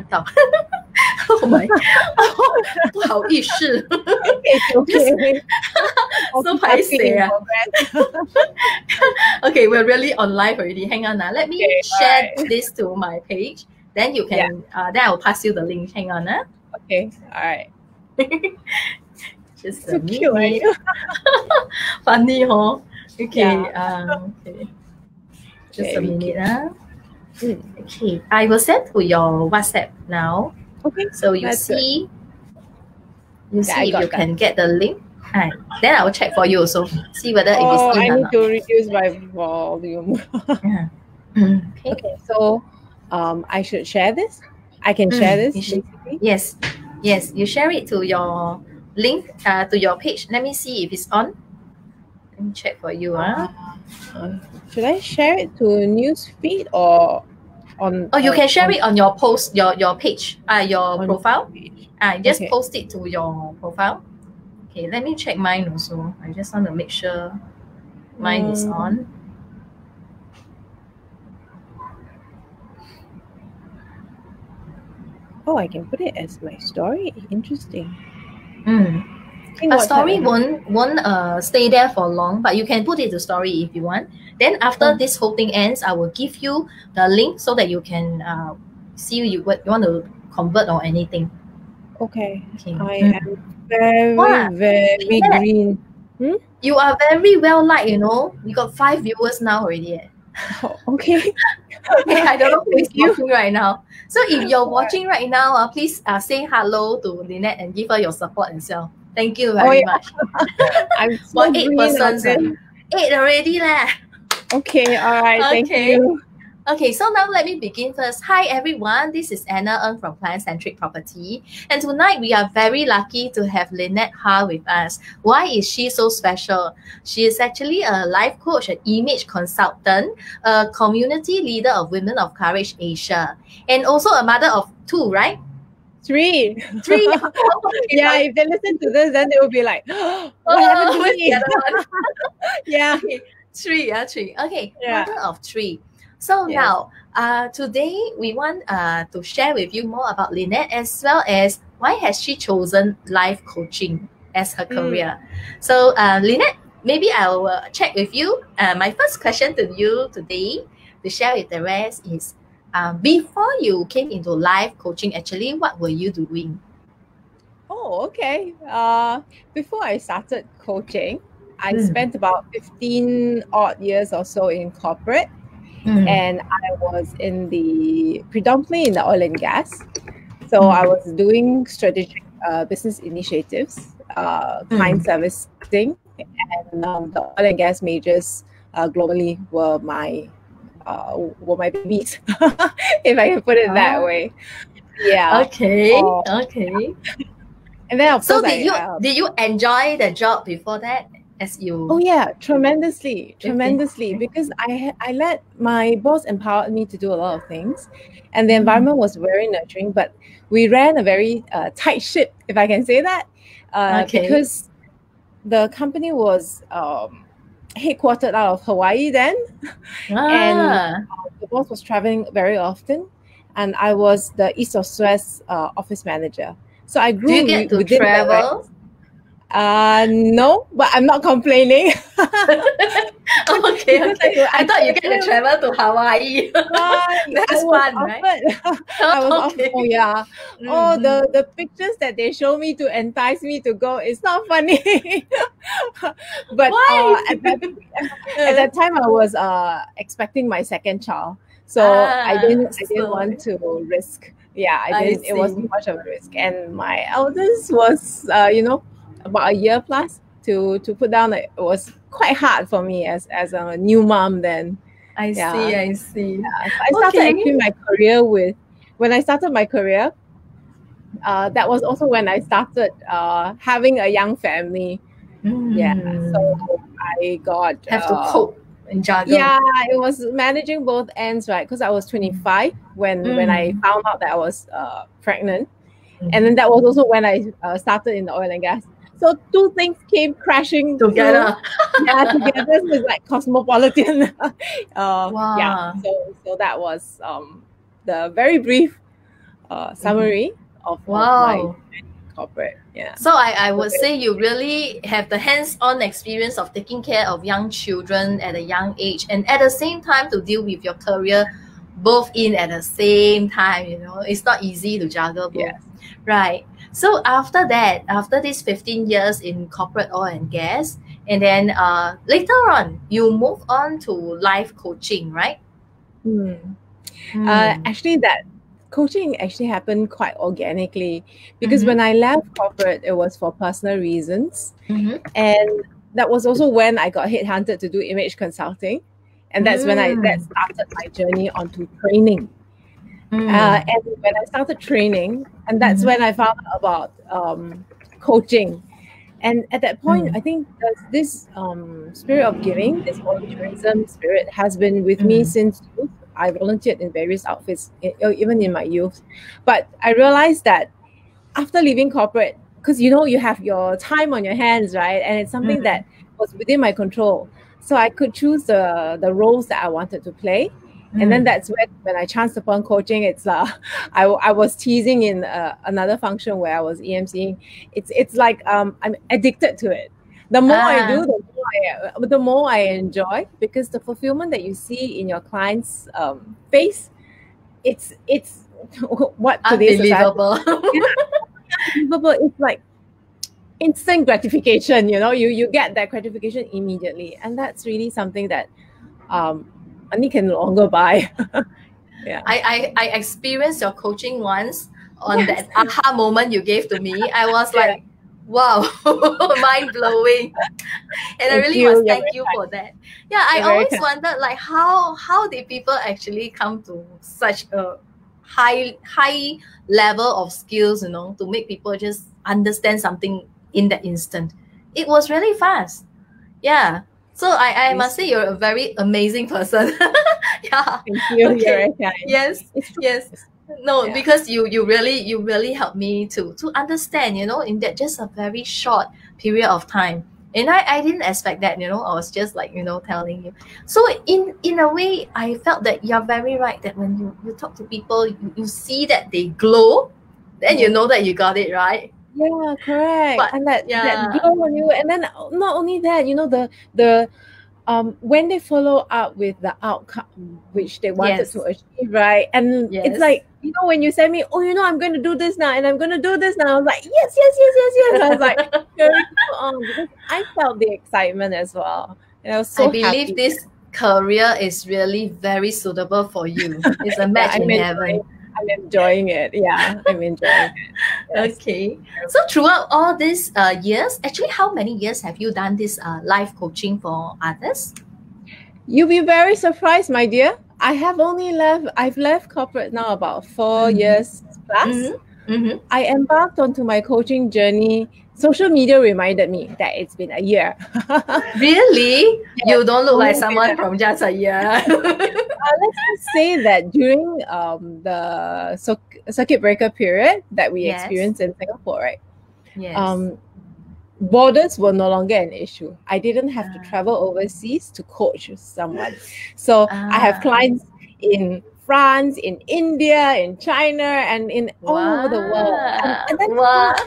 到。Oh my, 不好意思。Okay. So paiseh. Okay, we're really on live already. Hang on. Let me share this to my page. Then you can, then I'll pass you the link. Hang on. Okay, all right. Just so a minute. Cute, Funny, huh? Okay, okay. Just a minute. Okay, I will send to your WhatsApp now. Okay. So you see, if you can get the link. Then I will check for you also. See whether if it's in I or need not. to reduce my volume. Okay. So, I should share this. I can share this. Basically. Yes. You share it to your link to your page. Let me see if it's on. Let me check for you. Should I share it to a news feed or on? Oh, you can share it on your post, your page, your profile. Just post it to your profile. Okay, let me check mine also. I just want to make sure mine is on. Oh, I can put it as my story. Interesting. A story won't stay there for long, but you can put it to story if you want. Then after this whole thing ends, I will give you the link so that you can see what you want to convert or anything. Okay. I am very green. You are very well liked, you know. You got 5 viewers now already. Okay. I don't know who is watching right now. So if you're watching right now, please say hello to Lynette and give her your support as well. Thank you very much. I'm for 8 persons. 8 already lah. Okay, all right. Thank you. Okay, so now let me begin first. Hi everyone, this is Anna Ng from Client-Centric Property. And tonight we are very lucky to have Lynette Har with us. Why is she so special? She is actually a life coach, an image consultant, a community leader of Women of Courage Asia, and also a mother of 2, right? 3. Yeah, if they listen to this, then they will be like, what happened to me? Yeah. Okay. 3. Okay, mother of 3. So now, today we want to share with you more about Lynette, as well as why has she chosen life coaching as her career. So Lynette, maybe I'll check with you. My first question to you today to share with the rest is, before you came into life coaching, actually, what were you doing? Oh, okay. Before I started coaching, I spent about 15 odd years or so in corporate. And I was predominantly in the oil and gas. So I was doing strategic business initiatives, client servicing, and the oil and gas majors globally were my babies, if I can put it that way. Yeah. Okay. And then of course, did you enjoy the job before that? Oh yeah, tremendously, because I let my boss empowered me to do a lot of things, and the environment was very nurturing. But we ran a very tight ship, if I can say that, because the company was headquartered out of Hawaii then, and the boss was traveling very often, and I was the East of Suez office manager. So I grew. Do you get to travel? No, but I'm not complaining. Okay. I thought you get to travel to Hawaii. That's fun, right? I was offered. Oh yeah. Oh, the pictures that they show me to entice me to go, it's not funny. But at that time I was expecting my second child, so I didn't want to risk. Yeah, I didn't. It was too much of a risk, and my eldest was about a year plus to put down. It was quite hard for me as a new mom then. I see. Yeah. So I started actually my career when I started my career, that was also when I started having a young family. Yeah. So I have to cope and juggle. Yeah, it was managing both ends, right? Because I was 25 when I found out that I was pregnant. And then that was also when I started in the oil and gas. So 2 things came crashing together. Together with like cosmopolitan. Wow. Yeah. So that was the very brief summary of my corporate. Yeah. So I would say you really have the hands-on experience of taking care of young children at a young age, and at the same time to deal with your career both in at the same time. It's not easy to juggle both. Yes. Right. So after that, after these 15 years in corporate oil and gas, and then later on, you move on to life coaching, right? Actually, that coaching actually happened quite organically, because when I left corporate, it was for personal reasons. And that was also when I got headhunted to do image consulting. And that's when that started my journey onto training. And when I started training, and that's when I found out about coaching. And at that point, I think this spirit of giving, this volunteerism spirit, has been with me since youth. I volunteered in various outfits, even in my youth. But I realized that after leaving corporate, because you have your time on your hands, right? And it's something that was within my control. So I could choose the roles that I wanted to play. And then that's when I chanced upon coaching. It's I was teasing in another function where I was EMCing. It's like I'm addicted to it. The more I do, the more I enjoy, because the fulfillment that you see in your client's face, it's what today's unbelievable. Unbelievable. It's like instant gratification. You get that gratification immediately, and that's really something that money can no longer buy. Yeah. I experienced your coaching once on that aha moment you gave to me. I was like, wow, mind blowing. And I really must thank you for that. Yeah, I always wondered, like, how did people actually come to such a high level of skills, to make people just understand something in that instant. It was really fast. Yeah. So I must say you're a very amazing person. Yeah. Thank you. Okay. You're yes. No, because you really helped me to understand, in that just a very short period of time. And I didn't expect that, I was just like, telling you. So in a way, I felt that you're very right, that when you talk to people, you see that they glow, then you know that you got it right. Yeah, correct. But, and that glow on you. And then not only that, the when they follow up with the outcome which they wanted to achieve, right? And it's like, when you send me, I'm going to do this now, and I'm going to do this now. I was like, yes. I was like, because I felt the excitement as well. And I was so happy. I believe this career is really very suitable for you. It's a match in heaven. I'm enjoying it. Yeah, I'm enjoying it. Yes. Okay. So throughout all these years, actually, how many years have you done this life coaching for others? You'll be very surprised, my dear. I've left corporate now about 4 years plus. I embarked onto my coaching journey. Social media reminded me that it's been a year. Really? Yes. You don't look like someone from just a year. Let's just say that during the circuit breaker period that we experienced in Singapore, right? Yes. Borders were no longer an issue. I didn't have to travel overseas to coach someone. So I have clients in France, in India, in China, and in all over the world.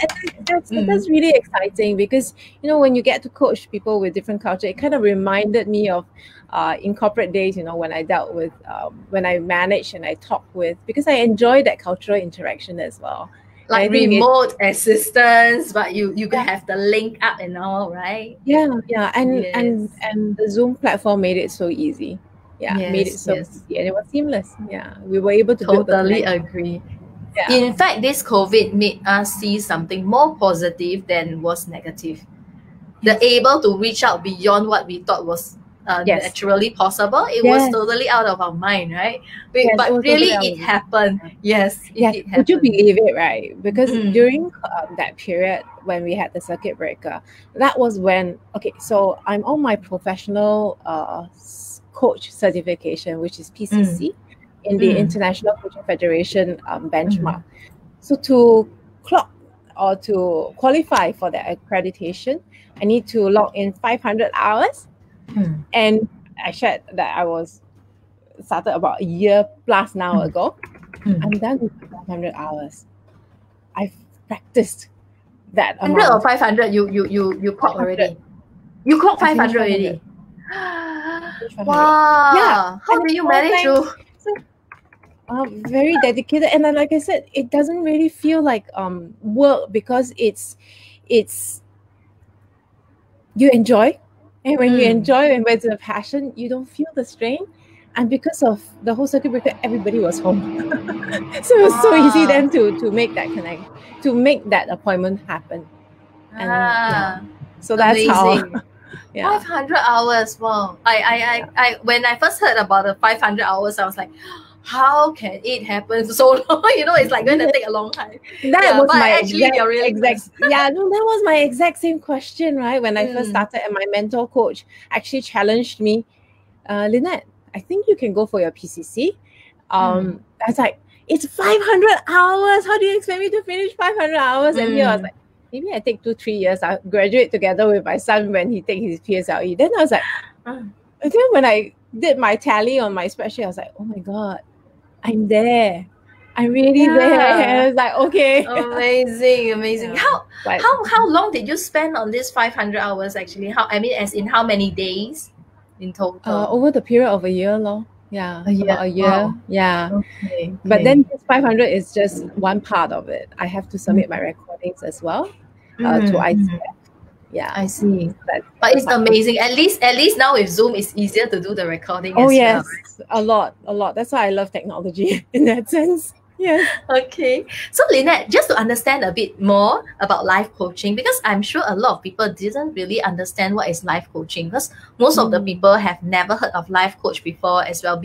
And that's really exciting, because, when you get to coach people with different culture, it kind of reminded me of in corporate days, when I dealt with, when I managed and I talked with, because I enjoy that cultural interaction as well. Like remote assistance, but you can have the link up and all, right? Yeah. And the Zoom platform made it so easy. Yeah, made it so easy, and it was seamless. Yeah, we were able to totally agree. Yeah. In fact, this COVID made us see something more positive than was negative. They're able to reach out beyond what we thought was naturally possible. It was totally out of our mind, right? But really, it happened. Yes, it happened. Would you believe it, right? Because during that period when we had the circuit breaker, that was when, so I'm on my professional coach certification, which is PCC, in the International Federation Benchmark. So to clock or to qualify for the accreditation, I need to log in 500 hours. And I shared that I was started about a year plus now ago. I'm done with 500 hours. I've practiced that 100 amount. or 500, you clocked already. You clocked 500 already. Wow. Yeah. How do you manage to? Very dedicated, and then, like I said, it doesn't really feel like work, because it's you enjoy, and when you enjoy and when it's a passion, you don't feel the strain. And because of the whole circuit breaker, everybody was home, so it was so easy then to make that connect, to make that appointment happen. And so that's amazing. how. 500 hours. Wow. I when I first heard about the 500 hours, I was like, how can it happen so long? It's like going to take a long time. That was my exact that was my exact same question, right? When I first started, and my mentor coach actually challenged me, Lynette, I think you can go for your PCC. I was like, it's 500 hours. How do you expect me to finish 500 hours? And here I was like, maybe I take 2-3 years. I'll graduate together with my son when he takes his PSLE. Then I was like, and then when I did my tally on my spreadsheet, I was like, oh my God, I'm there. I'm really there. And I was like, okay. Amazing. How long did you spend on this 500 hours actually? As in how many days in total? Over the period of a year, lor. Yeah, a year. Wow. Yeah. Okay. But then this 500 is just one part of it. I have to submit my recordings as well to ICF. Yeah, I see. But it's amazing. At least now with Zoom, it's easier to do the recording. Oh, yes, well. A lot. That's why I love technology in that sense. Yeah. Okay. So Lynette, just to understand a bit more about life coaching, because I'm sure a lot of people didn't really understand what is life coaching, because most of the people have never heard of life coach before as well.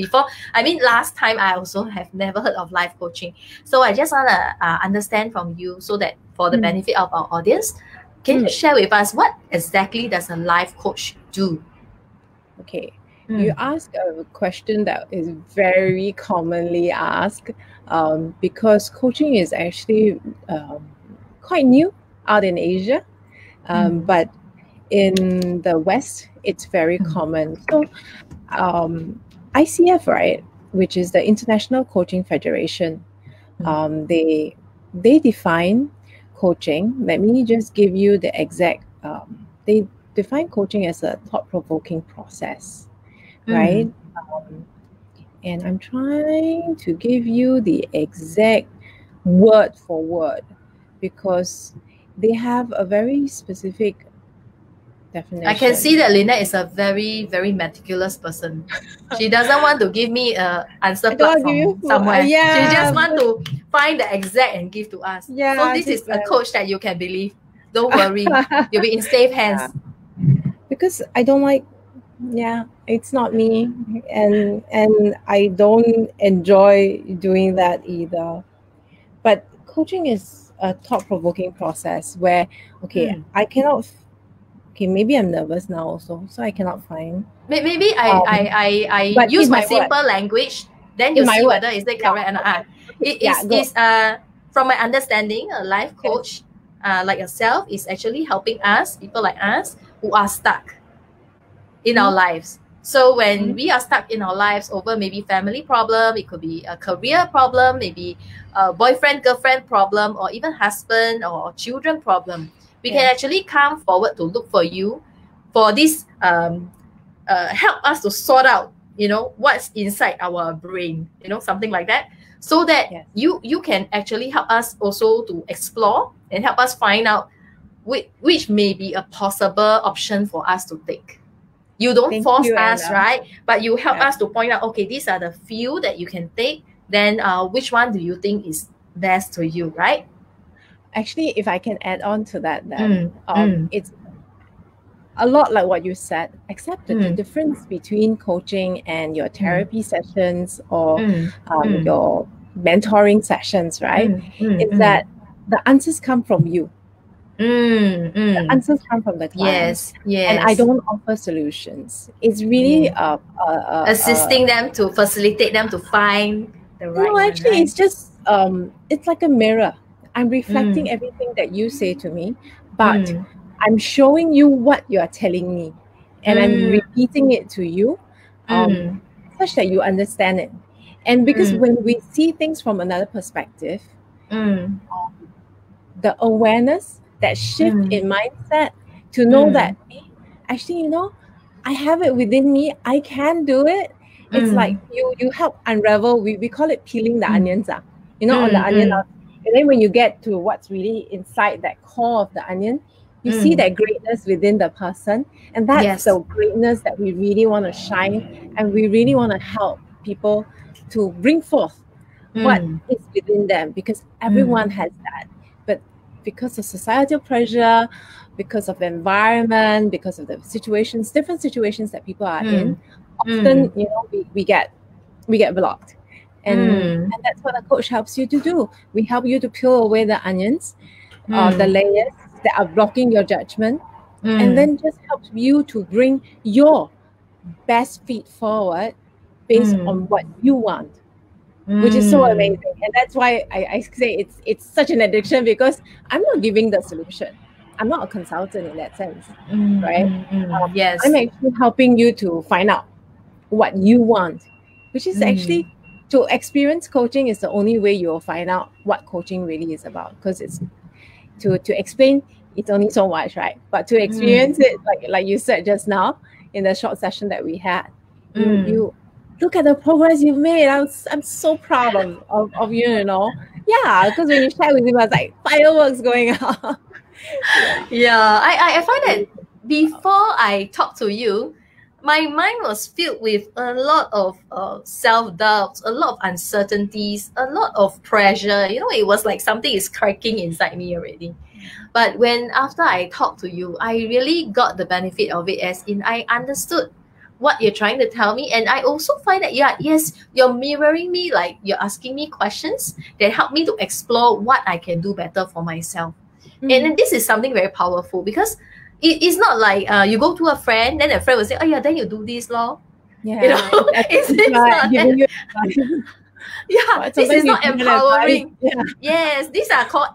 Last time I also have never heard of life coaching. So I just want to understand from you, so that for the benefit of our audience, can you share with us what exactly does a life coach do? Okay. You ask a question that is very commonly asked, because coaching is actually quite new out in Asia, but in the West, it's very common. So ICF, right, which is the International Coaching Federation, they define coaching. Let me just give you the exact, they define coaching as a thought-provoking process. Right? And I'm trying to give you the exact word for word, because they have a very specific definition. I can see that Lynette is a very, very meticulous person. She doesn't want to give me an answer plug from somewhere. She just wants to find the exact and give to us. So this is a coach that you can believe. Don't worry. You'll be in safe hands. Because I don't like, it's not me, and I don't enjoy doing that either. But coaching is a thought-provoking process where, I cannot. Maybe I'm nervous now also, so I cannot find. Maybe I use my simple language. Then you see whether is it correct or not. It's from my understanding, a life coach like yourself is actually helping us, people like us who are stuck in our lives. So when we are stuck in our lives over maybe family problem, it could be a career problem, maybe a boyfriend, girlfriend problem, or even husband or children problem, we can actually come forward to look for you for this, help us to sort out, what's inside our brain, something like that. So that you can actually help us also to explore and help us find out which may be a possible option for us to take. You don't force us, right? But you help us to point out, okay, these are the few that you can take. Then which one do you think is best to you, right? Actually, if I can add on to that, it's a lot like what you said, except the difference between coaching and your therapy sessions or your mentoring sessions, right? Is that the answers come from you. The answers come from the client. Yes. And I don't offer solutions. It's really assisting them to facilitate them to find the right one. Actually, right? It's just it's like a mirror. I'm reflecting everything that you say to me, but I'm showing you what you are telling me, and I'm repeating it to you, such that you understand it. And because when we see things from another perspective, the awareness, that shift in mindset to know that, hey, actually, you know, I have it within me, I can do it. It's like you help unravel, we call it peeling the onions, you know, on the onion. And then when you get to what's really inside that core of the onion, you see that greatness within the person. And that's the greatness that we really want to shine, and we really want to help people to bring forth what is within them, because everyone has that. But because of societal pressure, because of the environment, because of the situations, different situations that people are in, often, you know, we get blocked. And that's what a coach helps you to do. We help you to peel away the onions, the layers that are blocking your judgment, and then just helps you to bring your best feet forward based on what you want, which is so amazing. And that's why I say it's such an addiction, because I'm not giving the solution. I'm not a consultant in that sense, right? Yes. I'm actually helping you to find out what you want, which is actually, to experience coaching is the only way you'll find out what coaching really is about, because it's to explain, it's only so much, right? But to experience it, like you said just now in the short session that we had, you look at the progress you've made. I'm so proud of you, you know. Yeah, because when you share with me, I was like fireworks going off. Yeah, I find that before I talk to you, my mind was filled with a lot of self-doubts, a lot of uncertainties, a lot of pressure. You know, it was like something is cracking inside me already. But when after I talked to you, I really got the benefit of it, as in I understood what you're trying to tell me. And I also find that, yes, you're mirroring me, like you're asking me questions that help me to explore what I can do better for myself. And this is something very powerful, because it's not like you go to a friend, then a friend will say, oh yeah, then you do this law. Yeah, you know, it's not that. Yeah, this is not empowering. Yes, these are called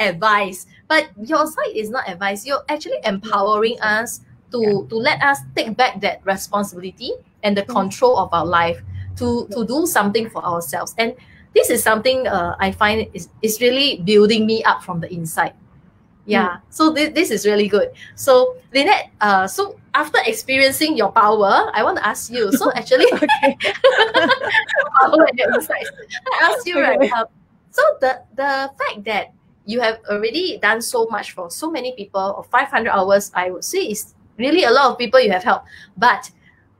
advice. But your side is not advice. You're actually empowering us to let us take back that responsibility and the control of our life to do something for ourselves. And this is something I find is really building me up from the inside. Yeah, so this is really good. So Lynette, so after experiencing your power, I want to ask you. So actually, power and insights. I ask you, right? So the fact that you have already done so much for so many people, or 500 hours, I would say is really a lot of people you have helped. But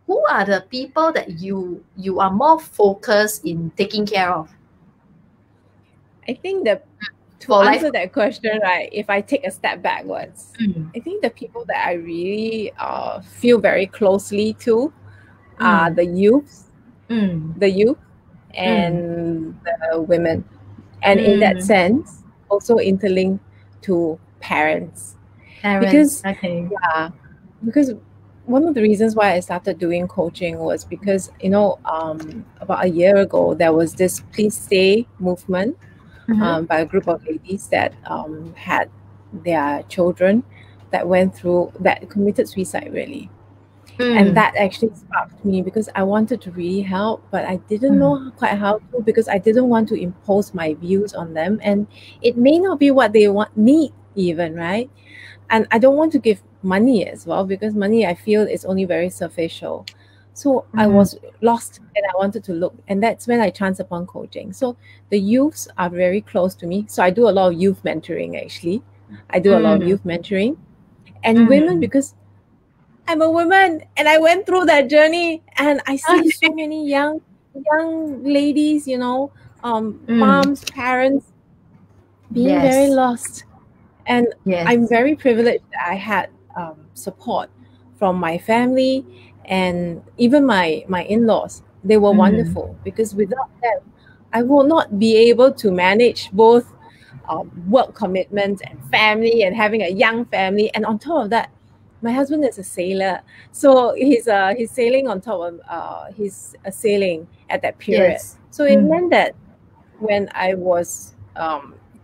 who are the people that you are more focused in taking care of? I think that to answer that question, right, if I take a step backwards, I think the people that I really feel very closely to are the youth, and the women. And in that sense, also interlinked to parents. Because one of the reasons why I started doing coaching was because, you know, about a year ago, there was this Please Stay movement by a group of ladies that had their children that committed suicide, really. And that actually sparked me, because I wanted to really help, but I didn't know quite how to, because I didn't want to impose my views on them. And it may not be what they need even, right? And I don't want to give money as well, because money, I feel, is only very superficial. So I was lost, and I wanted to look. And that's when I chanced upon coaching. So the youths are very close to me. So I do a lot of youth mentoring, actually. I do a lot of youth mentoring. And women, because I'm a woman and I went through that journey, and I see so many young ladies, you know, moms, parents being very lost. And I'm very privileged that I had support from my family and even my in-laws. They were wonderful, because without them, I will not be able to manage both work commitments and family, and having a young family. And on top of that, my husband is a sailor, so he's sailing on top of he's sailing at that period. So it meant that when I was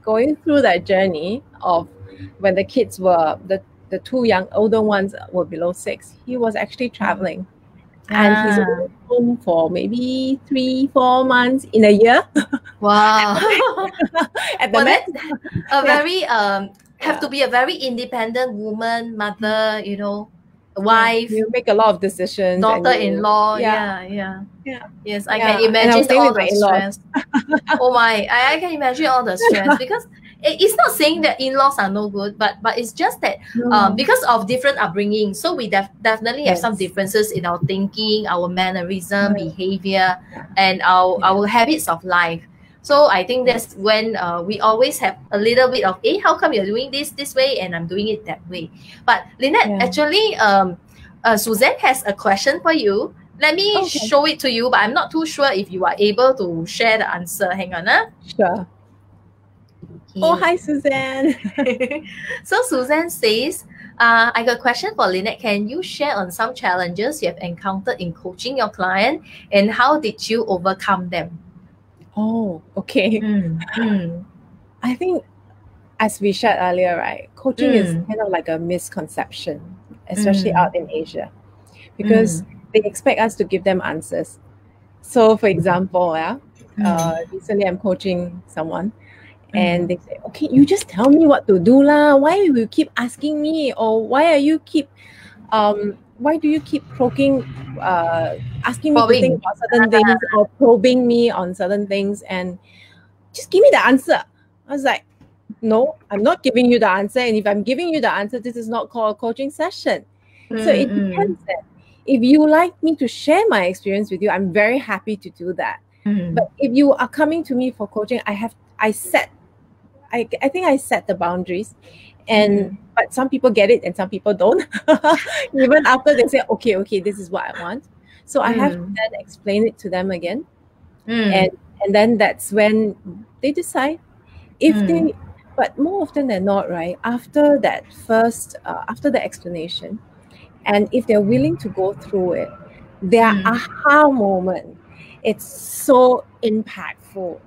going through that journey of when the kids were the two older ones were below 6, he was actually traveling, And he's only home for maybe 3-4 months in a year. Wow. At the max. Very have to be a very independent woman, mother, you know, wife. You make a lot of decisions. Daughter-in-law. Yeah. Yes, I can imagine all the stress. Oh my, I can imagine all the stress because it's not saying that in-laws are no good, but it's just that because of different upbringing, so we definitely have some differences in our thinking, our mannerism, behavior, and our habits of life. So I think that's when we always have a little bit of, how come you're doing this way and I'm doing it that way? But Lynette, actually, Suzanne has a question for you. Let me show it to you, but I'm not too sure if you are able to share the answer. Hang on. Sure. Okay. Oh, hi, Suzanne. So Suzanne says, I got a question for Lynette. Can you share on some challenges you have encountered in coaching your client and how did you overcome them? Oh, okay. I think, as we shared earlier, right, coaching is kind of like a misconception, especially out in Asia, because they expect us to give them answers. So, for example, recently I'm coaching someone, and they say, "Okay, you just tell me what to do lah. Why will you keep asking me, or why do you keep asking me to think about certain things or probing me on certain things, and just give me the answer?" I was like, no, I'm not giving you the answer. And if I'm giving you the answer, this is not called a coaching session. So it depends. If you like me to share my experience with you, I'm very happy to do that. But if you are coming to me for coaching, I think I set the boundaries. And but some people get it and some people don't. Even after they say, okay, this is what I want. So I have to then explain it to them again. And then that's when they decide. But more often than not, right, after that first, after the explanation, and if they're willing to go through it, their aha moment, it's so impactful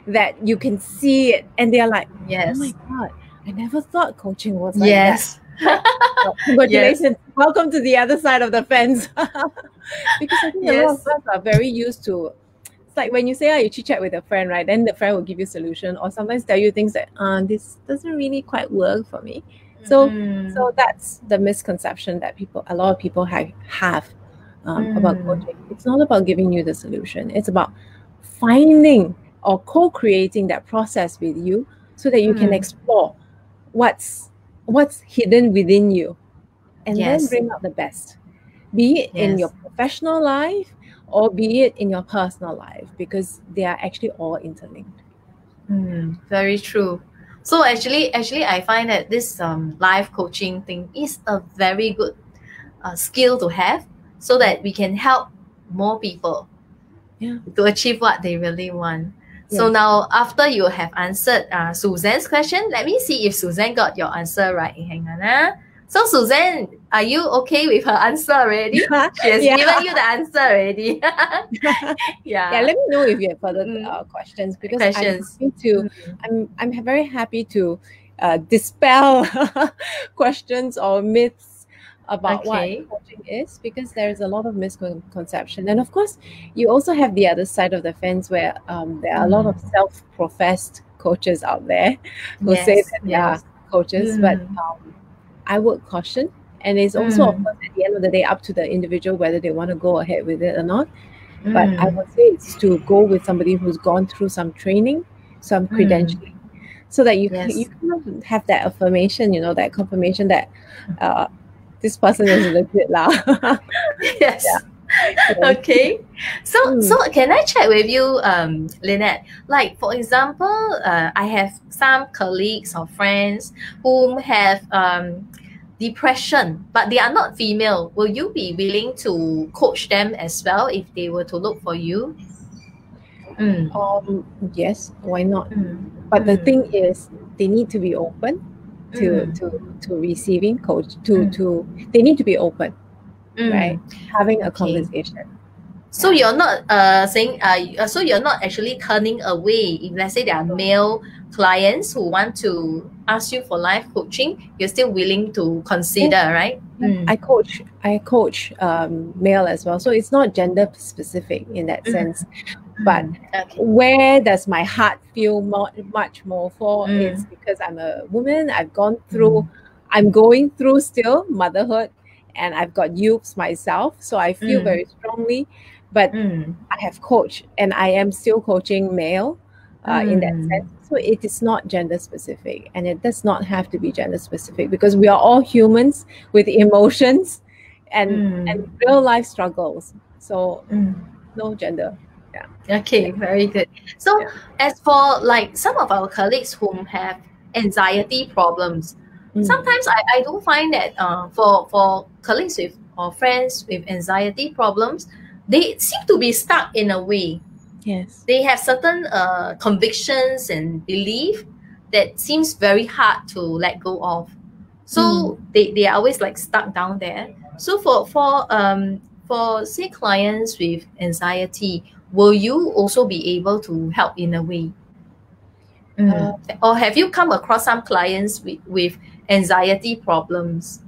that you can see it, and they're like, oh my God, I never thought coaching was like that. So, congratulations. Welcome to the other side of the fence. Because I think a lot of us are very used to, it's like when you say you chit-chat with a friend, right? Then the friend will give you a solution, or sometimes tell you things that this doesn't really quite work for me. So that's the misconception that a lot of people have about coaching. It's not about giving you the solution. It's about finding or co-creating that process with you so that you can explore what's hidden within you, and then bring out the best, be it in your professional life or be it in your personal life, because they are actually all interlinked. Very true. So actually I find that this life coaching thing is a very good skill to have, so that we can help more people to achieve what they really want. So now, after you have answered Suzanne's question, let me see if Suzanne got your answer right. Hang on. So Suzanne, are you okay with her answer already? She has given you the answer already. Let me know if you have further questions, because I'm very happy to dispel questions or myths about what coaching is, because there's a lot of misconception. And of course, you also have the other side of the fence where there are a lot of self-professed coaches out there who say that they are coaches, but I would caution. And it's also, of course, at the end of the day, up to the individual whether they want to go ahead with it or not. But I would say it's to go with somebody who's gone through some training, some credentialing, so that you kind of have that affirmation, that confirmation that this person is legit lah. Okay. So can I check with you, Lynette? Like, for example, I have some colleagues or friends who have depression, but they are not female. Will you be willing to coach them as well if they were to look for you? Yes, why not? But the thing is, they need to be open to receiving coach. They need to be open, right? Having a conversation. So you're not saying so you're not actually turning away if, let's say, there are male clients who want to ask you for life coaching, you're still willing to consider, right? I coach male as well, so it's not gender specific in that sense. But where does my heart feel much more for is because I'm a woman. I'm going through still motherhood, and I've got youths myself, so I feel very strongly. But I have coached, and I am still coaching male in that sense. So it is not gender specific, and it does not have to be gender specific, because we are all humans with emotions and real life struggles. So no gender. Yeah. Okay, very good. So as for like some of our colleagues who have anxiety problems, sometimes I do find that for colleagues with or friends with anxiety problems, they seem to be stuck in a way. Yes. They have certain convictions and belief that seems very hard to let go of. So they are always like stuck down there. So for say clients with anxiety, will you also be able to help in a way? Or have you come across some clients with anxiety problems?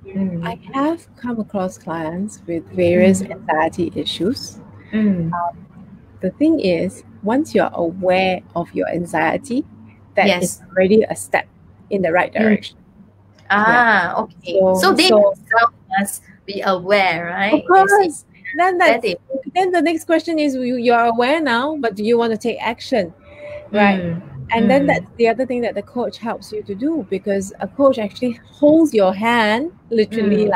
I have come across clients with various anxiety issues. The thing is, once you're aware of your anxiety, that is already a step in the right direction. Okay. So they themselves must be aware, right? Of course. Then the next question is, you're aware now, but do you want to take action? Right? And then that's the other thing that the coach helps you to do, because a coach actually holds your hand, literally,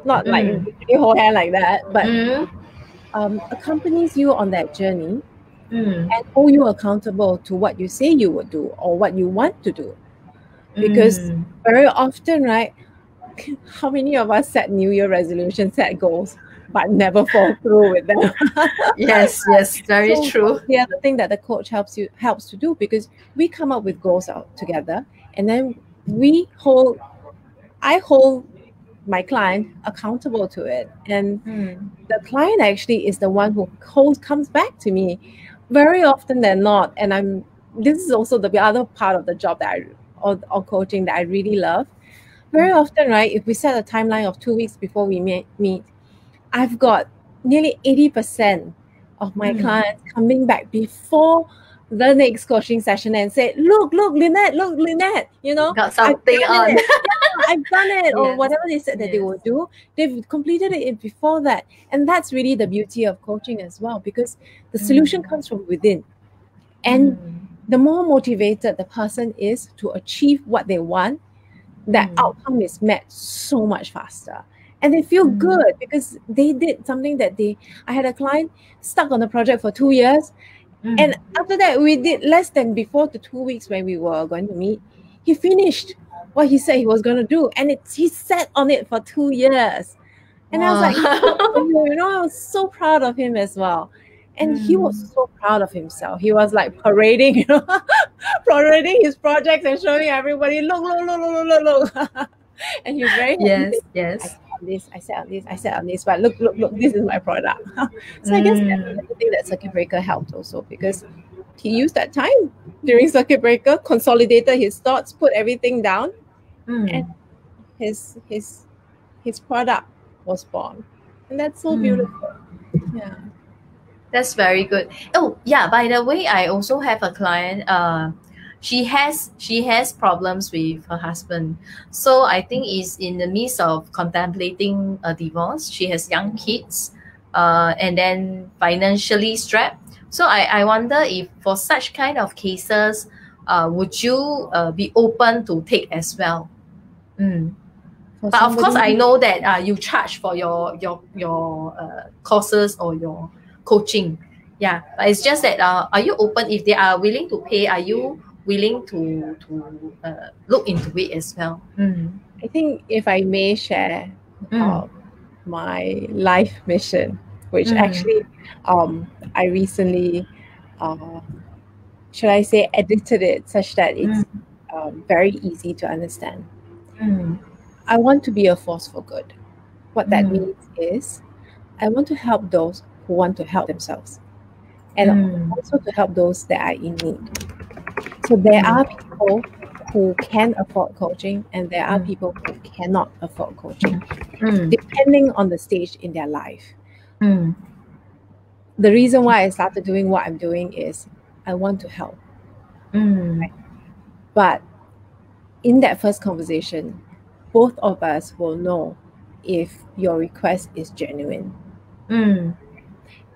not like you hold hand like that, but accompanies you on that journey and hold you accountable to what you say you would do or what you want to do. Because very often, right, how many of us set New Year resolutions, set goals, but never fall through with them? Yes, very true. The other thing that the coach helps to do, because we come up with goals out together, and then I hold my client accountable to it, and the client actually is the one who comes back to me very often than not. And this is also the other part of the job that or coaching that I really love. Very often, right, if we set a timeline of 2 weeks before we meet, I've got nearly 80% of my clients coming back before the next coaching session and say, look, Lynette, you know, got something on. I've done it, or whatever they said that they would do. They've completed it before that. And that's really the beauty of coaching as well, because the solution comes from within. And the more motivated the person is to achieve what they want, that outcome is met so much faster. And they feel good because they did something that I had a client stuck on the project for 2 years. And after that, we did less than before the 2 weeks when we were going to meet. He finished what he said he was going to do. And he sat on it for 2 years. And I was like, you know, I was so proud of him as well. And he was so proud of himself. He was like parading, parading his projects and showing everybody, look. And he was very happy. Yes. I said on this, but look, this is my product. So I guess that's the thing that Circuit Breaker helped also, because he used that time during Circuit Breaker, consolidated his thoughts, put everything down, and his product was born. And that's so beautiful. Yeah. That's very good. Oh, yeah, by the way, I also have a client. She has problems with her husband. So I think is in the midst of contemplating a divorce. She has young kids, and then financially strapped. So I wonder if for such kind of cases, would you be open to take as well? But of course, I know that you charge for your courses or your coaching. Yeah, but it's just that are you open? If they are willing to pay, are you willing to look into it as well? I think if I may share my life mission, which actually I recently should I say edited it such that it's very easy to understand. I want to be a force for good. What that means is I want to help those who want to help themselves, and also to help those that are in need. So there are people who can afford coaching, and there are people who cannot afford coaching, depending on the stage in their life. The reason why I started doing what I'm doing is I want to help. Right? But in that first conversation, both of us will know if your request is genuine.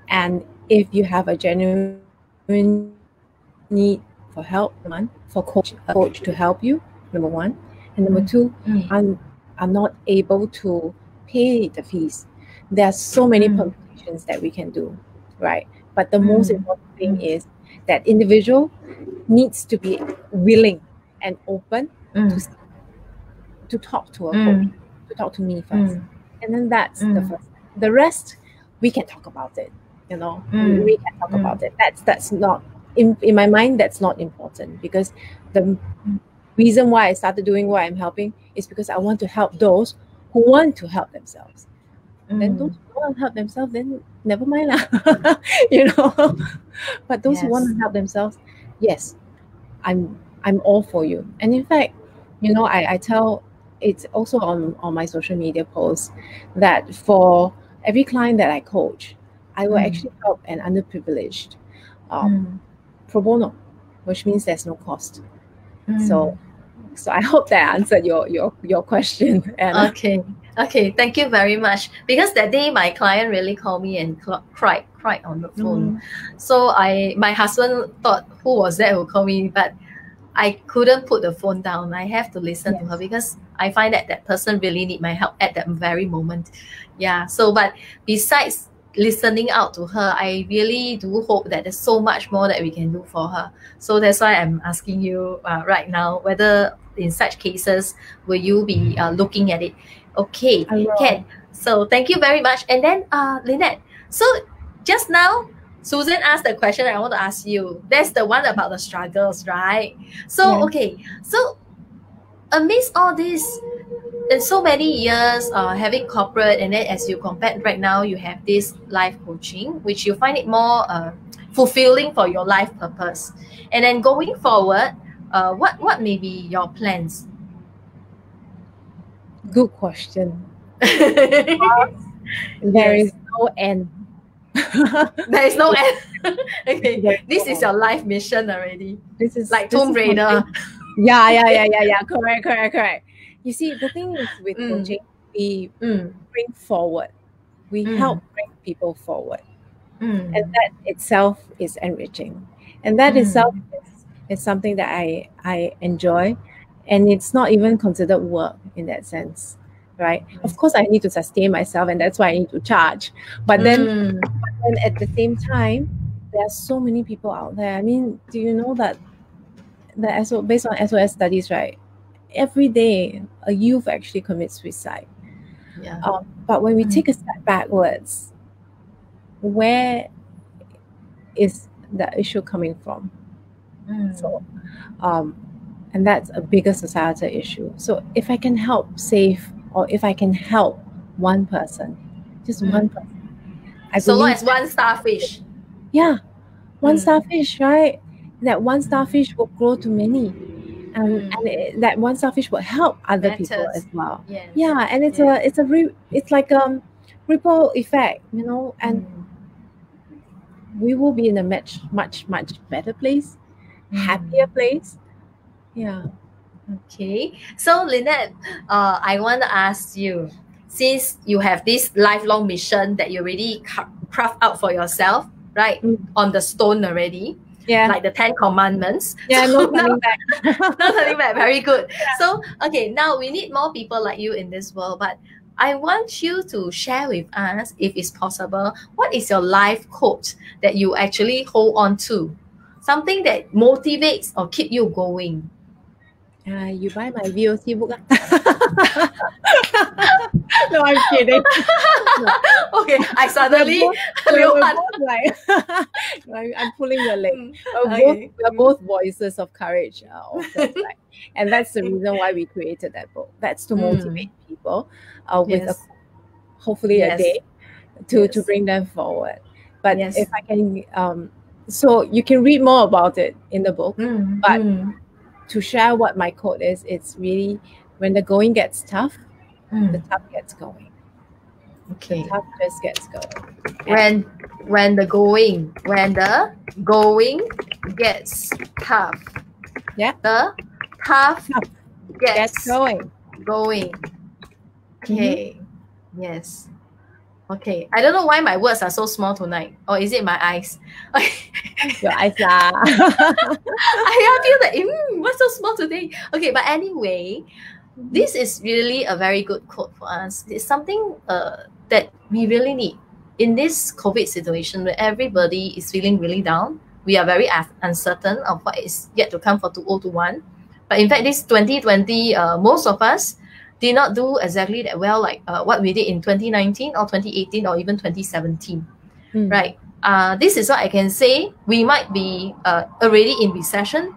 And if you have a genuine need for help, for a coach to help you, number one. And number two, I'm not able to pay the fees. There are so many permutations that we can do, right? But the most important thing is that individual needs to be willing and open to talk to a coach, to talk to me first. And then that's the first. The rest, we can talk about it, you know. We can talk about it. That's not, in my mind, that's not important, because the reason why I started doing what I'm helping is because I want to help those who want to help themselves. Then those who want to help themselves, then never mind lah. You know. But those who want to help themselves, yes, I'm all for you. And in fact, you know, I tell, it's also on my social media posts, that for every client that I coach, I will actually help an underprivileged pro bono, which means there's no cost. So I hope that answered your question, Anna. Okay, thank you very much. Because that day my client really called me and cried on the phone. So my husband thought, who was that who called me? But I couldn't put the phone down. I have to listen to her, because I find that person really need my help at that very moment. Yeah. So, but besides listening out to her, I really do hope that there's so much more that we can do for her. So that's why I'm asking you right now, whether in such cases will you be looking at it? Okay, Ken. So thank you very much. And then Lynette, so just now Susan asked the question I want to ask you. That's the one about the struggles, right? So okay, so amidst all this, in so many years having corporate, and then as you compare right now, you have this life coaching, which you find it more fulfilling for your life purpose. And then going forward, what may be your plans? Good question. There is no end. There is no end. Okay, this is your life mission already. This is like Tomb Raider. Yeah. Correct. You see, the thing is with coaching, we bring forward. We help bring people forward. And that itself is enriching. And that itself is something that I enjoy. And it's not even considered work in that sense, right? Of course, I need to sustain myself, and that's why I need to charge. But then at the same time, there are so many people out there. I mean, do you know that based on SOS studies, right? Every day, a youth actually commits suicide. Yeah. But when we take a step backwards, where is the issue coming from? So, and that's a bigger societal issue. So if I can help save, or if I can help one person, just one person. So long as one starfish. Yeah, one starfish, right? That one starfish will grow to many. And that one starfish will help other people as well. Yes. Yeah, and it's like a ripple effect, you know, and we will be in a much better place, happier place. Yeah. Okay. So Lynette, I want to ask you, since you have this lifelong mission that you already craft out for yourself, right? On the stone already. Yeah. Like the 10 Commandments. Yeah, so no turning back. No turning back. Very good. Yeah. So, okay, now we need more people like you in this world, but I want you to share with us, if it's possible, what is your life quote that you actually hold on to? Something that motivates or keep you going. You buy my VOC book. No, I'm kidding. Okay, I suddenly I'm pulling your leg. We're both voices of courage, authors, right? And that's the reason why we created that book. That's to motivate people with hopefully a day to bring them forward. But if I can so you can read more about it in the book. But to share what my quote is, it's really, when the going gets tough, the tough gets going. Okay. The tough just gets going. When the going gets tough. Yeah. The tough gets going. Okay. Yes. Okay. I don't know why my words are so small tonight. Or is it my eyes? Your eyes are. I feel that what's so small today? Okay, but anyway, this is really a very good quote for us. It's something that we really need in this COVID situation where everybody is feeling really down. We are very uncertain of what is yet to come for 2021. But in fact, this 2020, most of us did not do exactly that well, like what we did in 2019 or 2018 or even 2017, right? This is what I can say. We might be already in recession.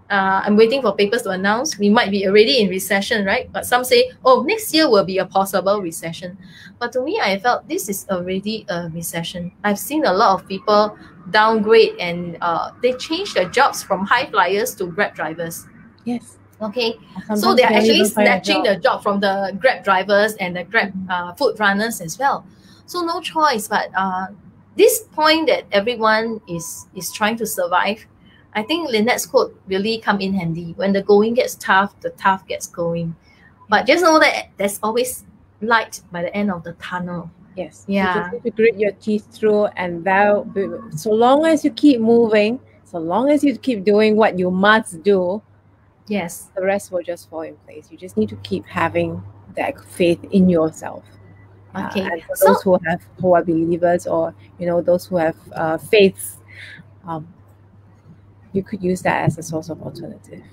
I'm waiting for papers to announce we might be already in recession, right? But some say, oh, next year will be a possible recession. But to me, I felt this is already a recession. I've seen a lot of people downgrade and they change their jobs from high flyers to Grab drivers. Yes. Okay. So they're actually snatching the job from the Grab drivers and the Grab food runners as well. So no choice. But this point that everyone is trying to survive, I think Lynette's quote really come in handy. When the going gets tough, the tough gets going. But just know that there's always light by the end of the tunnel. Yes. Yeah. You just need to grit your teeth through, and so long as you keep moving, so long as you keep doing what you must do, yes, the rest will just fall in place. You just need to keep having that faith in yourself. Okay. And for those who are believers, or those who have faiths, you could use that as a source of alternative.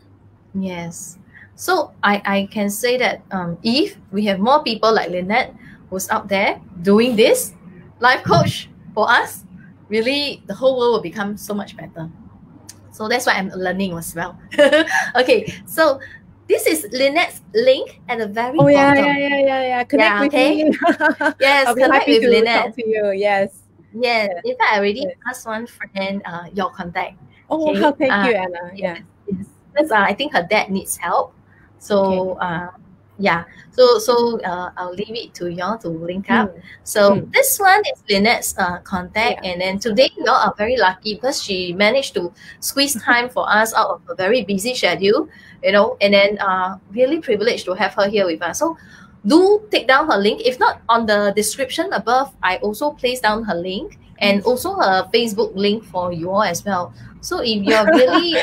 Yes. So I can say that if we have more people like Lynette who's out there doing this life coach for us, really the whole world will become so much better. So that's why I'm learning as well. Okay, so this is Lynette's link at the very bottom. Yeah. Connect with me. Yes, I'll be connect happy with to Lynette. talk to you. Yes. Yes. In fact, I already asked one friend your contact. Oh, okay? Thank you, Anna. Yes. Because I think her dad needs help. So So I'll leave it to y'all to link up. So this one is Lynette's contact, and then today y'all are very lucky because she managed to squeeze time for us out of a very busy schedule, and then really privileged to have her here with us. So do take down her link. If not, on the description above, I also place down her link and also her Facebook link for you all as well. So if you're really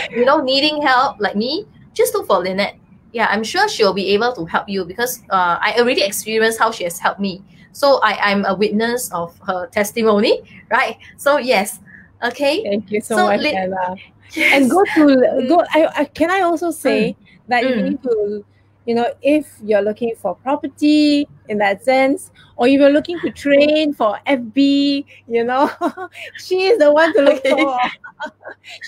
needing help like me, just look for Lynette. Yeah, I'm sure she'll be able to help you because I already experienced how she has helped me. So I'm a witness of her testimony, right? So yes, okay. Thank you so much, Anna. Yes. And can I also say that you need to, if you're looking for property in that sense, or if you're looking to train for FB, she is the one to look for.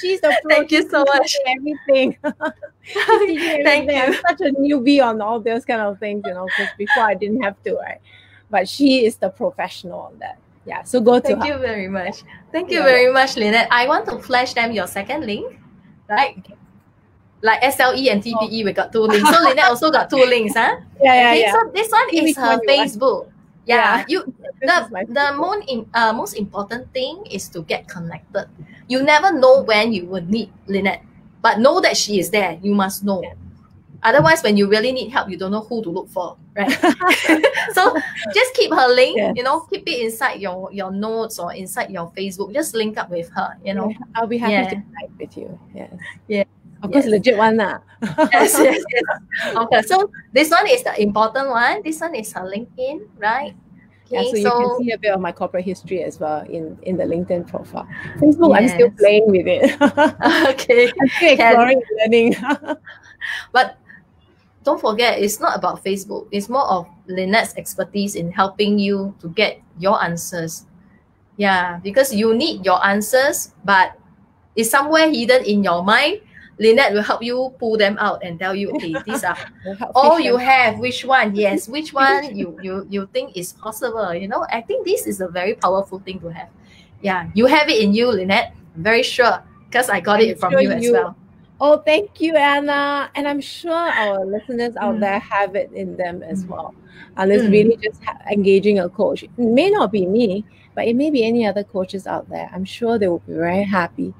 She's the pro. Thank you so much. Everything. Thank you. I'm such a newbie on all those kind of things, because before I didn't have to, right? But she is the professional on that. Yeah, so go to her. Thank you very much. Thank you very much, Lynette. I want to flash them your second link, right? Okay. Like SLE and TPE, we got 2 links. So Lynette also got 2 links, huh? Yeah. So this one is her Facebook. Yeah. The most important thing is to get connected. You never know when you would need Lynette, but know that she is there. You must know. Yeah. Otherwise, when you really need help, you don't know who to look for, right? So just keep her link, keep it inside your notes or inside your Facebook. Just link up with her, I'll be happy to connect with you. Yes. Yeah. Of course, legit one. Yes. Okay, so this one is the important one. This one is her LinkedIn, right? Okay, so you can see a bit of my corporate history as well in the LinkedIn profile. Facebook, I'm still playing with it. Okay. I'm still exploring and learning. But don't forget, it's not about Facebook. It's more of Lynette's expertise in helping you to get your answers. Yeah, because you need your answers, but it's somewhere hidden in your mind. Lynette will help you pull them out and tell you, okay, these are all you have. Which one? Yes, which one you think is possible? I think this is a very powerful thing to have. Yeah, you have it in you, Lynette. I'm very sure because I got it from you as well. Oh, thank you, Anna. And I'm sure our listeners out there have it in them as well. And it's really just engaging a coach. It may not be me, but it may be any other coaches out there. I'm sure they will be very happy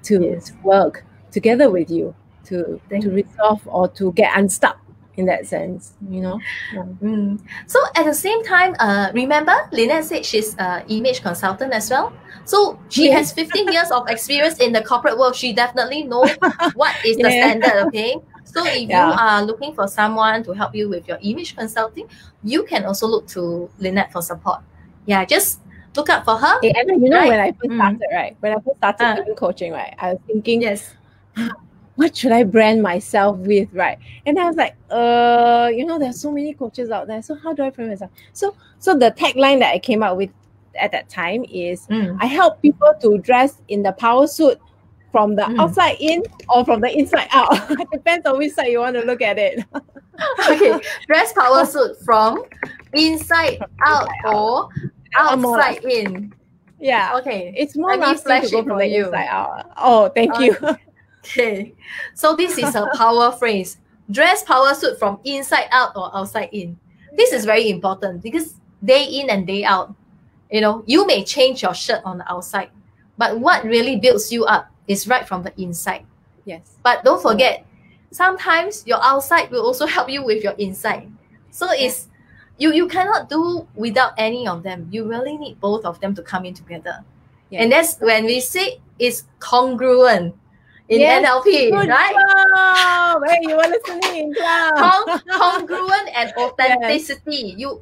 to work together with you to resolve or to get unstuck in that sense, you know. So at the same time, remember Lynette said she's an image consultant as well. So she has 15 years of experience in the corporate world. She definitely knows what is the standard, okay? So if you are looking for someone to help you with your image consulting, you can also look to Lynette for support. Yeah, just look up for her. Hey, Anna, you know, when I first started, right? When I first started doing coaching, right? I was thinking, what should I brand myself with, right? And I was like, you know, there's so many coaches out there. So how do I brand myself? So the tagline that I came up with at that time is, I help people to dress in the power suit from the outside in or from the inside out. It depends on which side you want to look at it. Okay, dress power suit from inside out or outside in. Yeah. Okay. It's more lasting to go from the inside out. Oh, thank you. Okay. So this is a power phrase. Dress power suit from inside out or outside in. This is very important because day in and day out, you know, you may change your shirt on the outside, but what really builds you up is right from the inside. Yes. But don't forget, sometimes your outside will also help you with your inside. So it's you cannot do without any of them. You really need both of them to come in together. Yes. And that's when we say it's congruent in NLP, right? Job. Hey, you were listening. Congruent and authenticity. You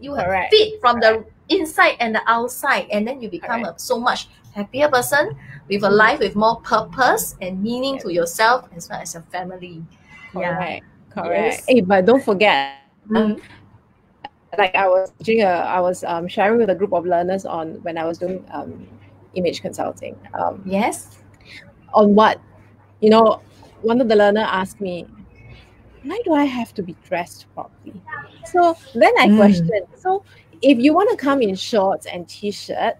fit from the inside and the outside, and then you become a so much happier person with a life with more purpose and meaning to yourself as well as your family. Correct. Yes. Hey, but don't forget, like I was sharing with a group of learners on when I was doing image consulting. On what, you know, one of the learners asked me, why do I have to be dressed properly? So then I questioned. So if you want to come in shorts and t-shirt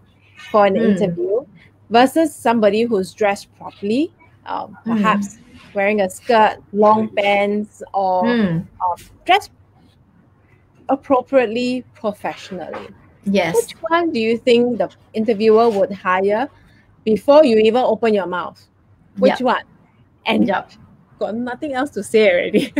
for an interview versus somebody who's dressed properly, perhaps wearing a skirt, long pants, or dressed appropriately, professionally. Yes. Which one do you think the interviewer would hire before you even open your mouth? Which one? And got nothing else to say already.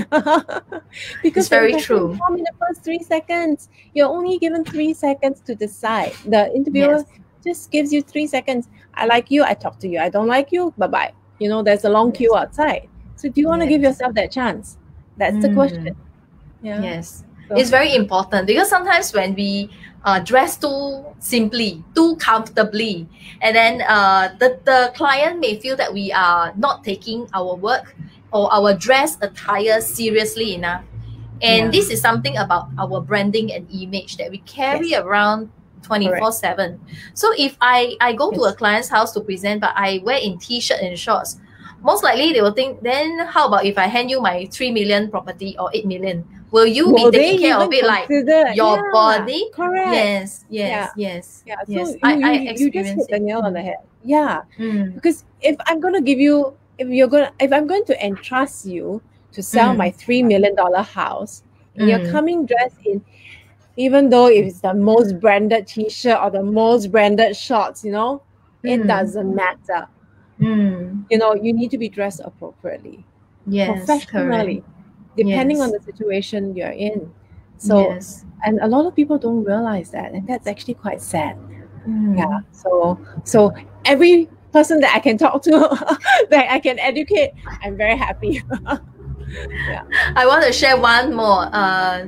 Because it's very true. In the first 3 seconds, you're only given 3 seconds to decide. The interviewer just gives you 3 seconds. I like you, I talk to you. I don't like you, bye-bye. You know, there's a long queue outside. So do you want to give yourself that chance? That's the question. Yes. So it's very important because sometimes when we dress too simply, too comfortably, and then the client may feel that we are not taking our work or our dress attire seriously enough. And this is something about our branding and image that we carry around 24/7. So if I go to a client's house to present, but I wear in t-shirt and shorts, most likely they will think, then how about if I hand you my 3 million property or 8 million? Will you be taking care of it like your body? Correct. Yes. So I you just hit the nail on the head. Because if I'm going to give you, if I'm going to entrust you to sell my $3 million house, and you're coming dressed in, even though if it's the most branded t-shirt or the most branded shorts, you know, it doesn't matter. You know, you need to be dressed appropriately, professionally, depending on the situation you're in. So, and a lot of people don't realize that, and that's actually quite sad. So every person that I can talk to, that I can educate, I'm very happy. I want to share one more.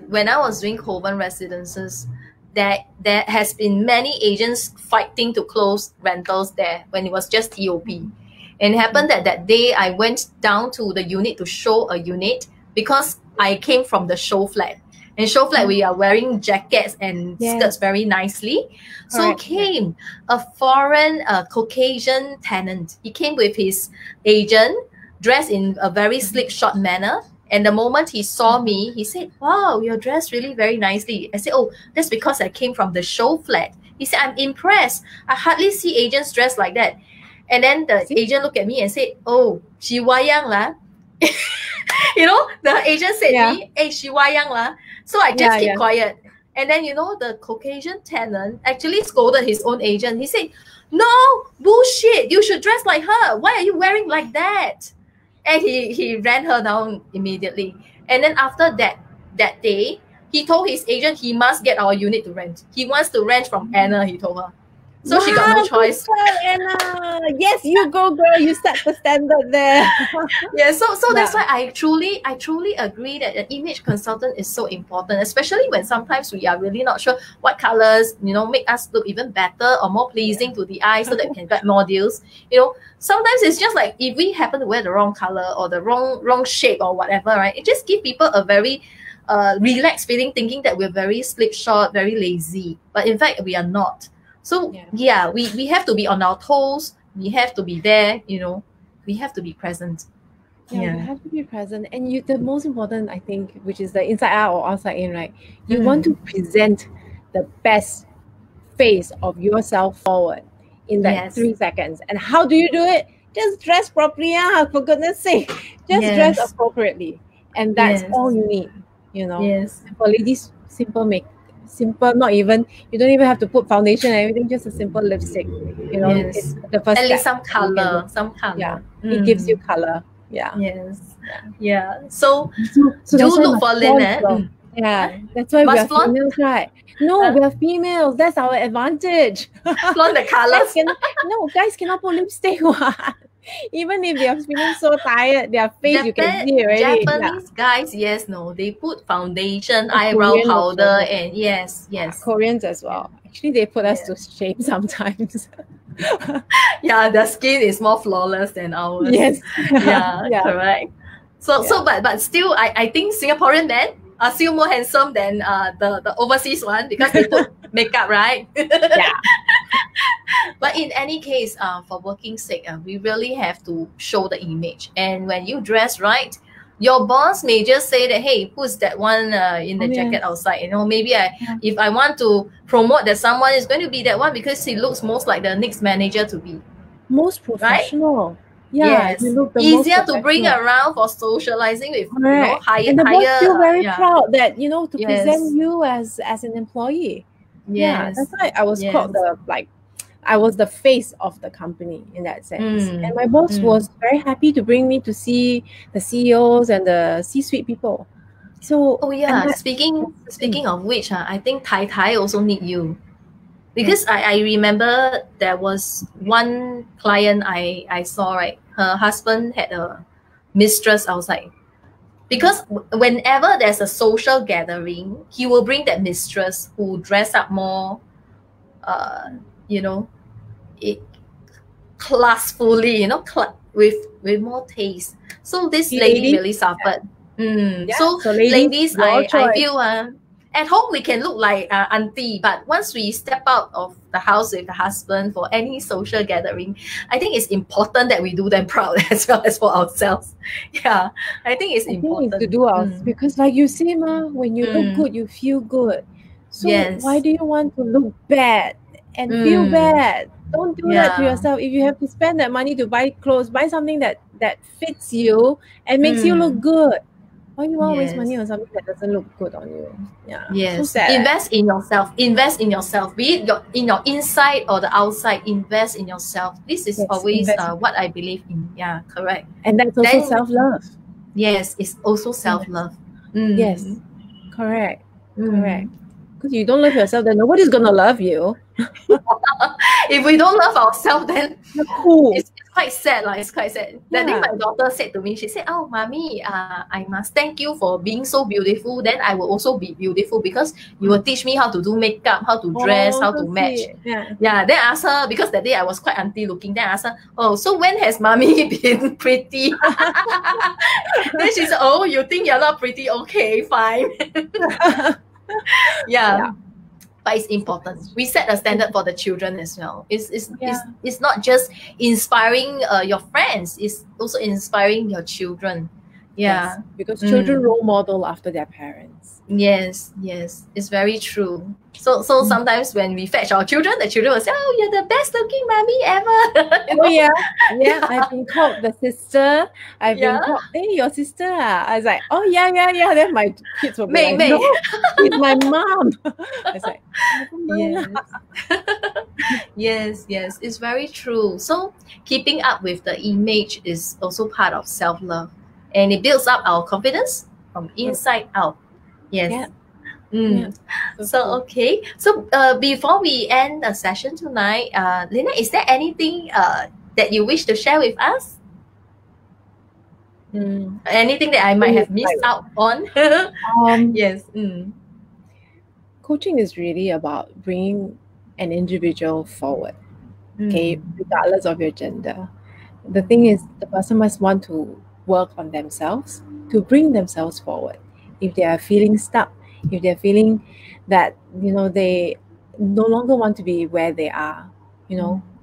When I was doing Kovan residences, there has been many agents fighting to close rentals there when it was just TOP. And it happened that day I went down to the unit to show a unit because I came from the show flat. In show flat, we are wearing jackets and skirts very nicely. So came a foreign Caucasian tenant. He came with his agent, dressed in a very slick, short manner. And the moment he saw me, he said, wow, you're dressed really very nicely. I said, oh, that's because I came from the show flat. He said, I'm impressed. I hardly see agents dressed like that. And then the agent looked at me and said, oh, she wayang lah. You know, the agent said to me, hey, she wayang lah. So I just keep quiet. And then, you know, the Caucasian tenant actually scolded his own agent. He said, no, bullshit. You should dress like her. Why are you wearing like that? And he ran her down immediately. And then after that day, he told his agent he must get our unit to rent. He wants to rent from Anna, he told her. So she got no choice. Anna. Yes, you go, girl. You set the standard there. Yeah, so that's why I truly agree that an image consultant is so important, especially when sometimes we are really not sure what colors, you know, make us look even better or more pleasing to the eye so that we can get more deals. You know, sometimes it's just like if we happen to wear the wrong color or the wrong shape or whatever, right? It just gives people a very relaxed feeling, thinking that we're very slipshod, very lazy. But in fact, we are not. So yeah, we have to be on our toes. We have to be there, you know. We have to be present. Yeah, you have to be present. And the most important, I think, which is the inside out or outside in, right? You want to present the best face of yourself forward in that 3 seconds. And how do you do it? Just dress properly, for goodness sake. Just dress appropriately. And that's all you need, you know. For ladies, simple, not even, you don't even have to put foundation and everything, just a simple lipstick, you know. It's the first at least step. some color. It gives you color. So do look for Lynette. That's why we are females, right? No, we are females. That's our advantage. Flaunt the colors. Guys cannot put lipstick. Even if they are feeling so tired, their face you can see already. Japanese guys, they put foundation, eyebrow powder, and Koreans as well. Actually, they put us to shame sometimes. Their skin is more flawless than ours. Correct. But still, I think Singaporean men are still more handsome than the overseas one because they put makeup, right? But in any case, for working sake, we really have to show the image. And when you dress right, your boss may just say that, hey, who's that one in the jacket outside? You know, maybe if I want to promote that someone is going to be that one because he looks most like the next manager to be. Most professional. Right? Yes, easier to bring around for socializing with higher. And the boss feel very proud that, you know, to present you as an employee. That's why I was called I was the face of the company in that sense. And my boss was very happy to bring me to see the CEOs and the C-suite people. So speaking of which, I think Tai also need you. Because I remember there was one client I saw, right? Her husband had a mistress outside. Because whenever there's a social gathering, he will bring that mistress who dress up more, classfully, you know, with more taste. So this lady really suffered. So ladies, I feel at home we can look like auntie, but once we step out of the house with the husband for any social gathering, I think it's important that we do them proud as well as for ourselves. I think it's important to do ours because, like you say, when you look good, you feel good. So why do you want to look bad and feel bad? Don't do that to yourself. If you have to spend that money to buy clothes, buy something that fits you and makes you look good. Why do you want to waste money on something that doesn't look good on you? So sad. Invest in yourself. Be it in your inside or the outside. Invest in yourself. This is always what I believe in. Correct. And that's also self-love. Yes, it's also self-love. Yes, correct. Because you don't love yourself, then nobody's gonna love you. If we don't love ourselves, then it's quite sad. It's quite sad. That day my daughter said to me, she said, "Oh, mommy, I must thank you for being so beautiful. Then I will also be beautiful because you will teach me how to do makeup, how to dress, how to match." Then I asked her, because that day I was quite auntie looking. Then I asked her, "Oh, so when has mommy been pretty?" Then she said, "Oh, you think you're not pretty? Okay, fine." But it's important. We set a standard for the children as well. It's not just inspiring your friends. It's also inspiring your children. Yeah. Yes, because children role model after their parents. Yes, yes, it's very true. So sometimes when we fetch our children, the children will say, "Oh, you're the best looking mommy ever." Oh yeah. I've been called the sister. I've been called, hey, your sister. I was like, oh yeah. Then my kids will be like, no, she's my mom. I was like, yes. Yes, it's very true. So keeping up with the image is also part of self-love, and it builds up our confidence from inside out. Yes. Yeah. So okay. So before we end the session tonight, Lynette, is there anything that you wish to share with us? Anything that I might have missed out on? Yes. Coaching is really about bringing an individual forward, okay, regardless of your gender. The thing is, the person must want to work on themselves to bring themselves forward. If they are feeling stuck, if they're feeling that, they no longer want to be where they are,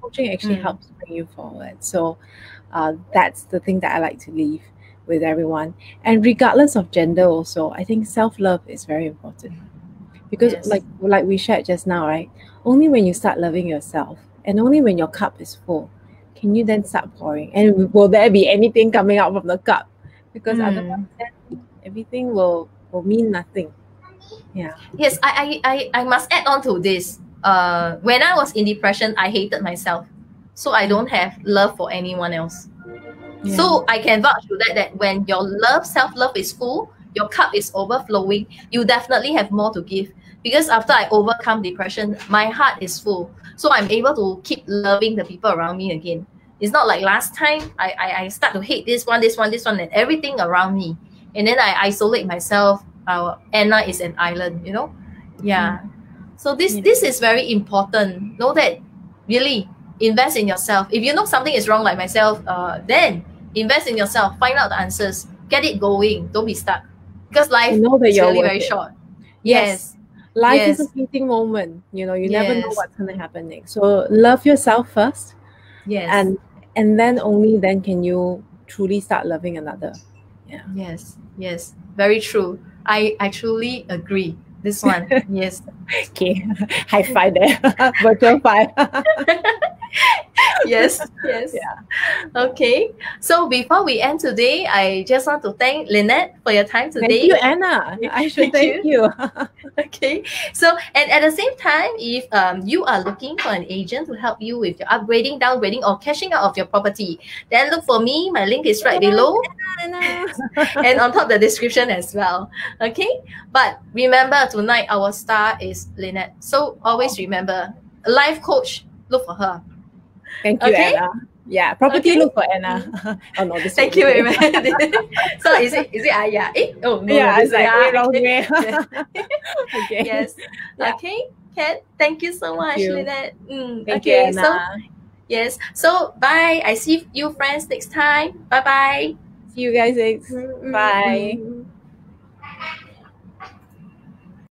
coaching actually helps bring you forward. So that's the thing that I like to leave with everyone. And regardless of gender also, I think self-love is very important. Because like we shared just now, right? Only when you start loving yourself and only when your cup is full, can you then start pouring? And will there be anything coming out from the cup? Because otherwise then everything will mean nothing. Yeah. Yes, I must add on to this. When I was in depression, I hated myself. So I don't have love for anyone else. Yeah. So I can vouch to that when your self-love is full, your cup is overflowing, you definitely have more to give. Because after I overcome depression, my heart is full. So I'm able to keep loving the people around me again. It's not like last time I start to hate this one, and everything around me. And then I isolate myself. Anna is an island, Yeah. So this is very important. Know that really invest in yourself. If you know something is wrong like myself, then invest in yourself. Find out the answers. Get it going. Don't be stuck. Because life is really very short. Yes. Life is a fleeting moment. You never know what's going to happen next. So love yourself first. Yes. And then only then can you truly start loving another. Yeah. Yes. Very true. I truly agree. This one. Yes. Okay. High five there. Virtual five. Yes. Yeah. Okay. So before we end today, I just want to thank Lynette for your time today. Thank you, Anna. I should thank you. Okay. So, and at the same time, if you are looking for an agent to help you with your upgrading, downgrading, or cashing out of your property, then look for me. My link is right below. And on top of the description as well. Okay. But remember, tonight our star is Lynette. So always remember, a life coach, look for her. Thank you, Anna. Yeah, property look for Anna. Oh no, this. Thank you very much. So is it yeah? Oh no, yeah, it's like wrong way. Okay. Yes. Yeah. Okay. Ken, thank you so much, Lynette. Thank you, Anna. So yes. So bye. I see you friends next time. Bye bye. See you guys next. Bye.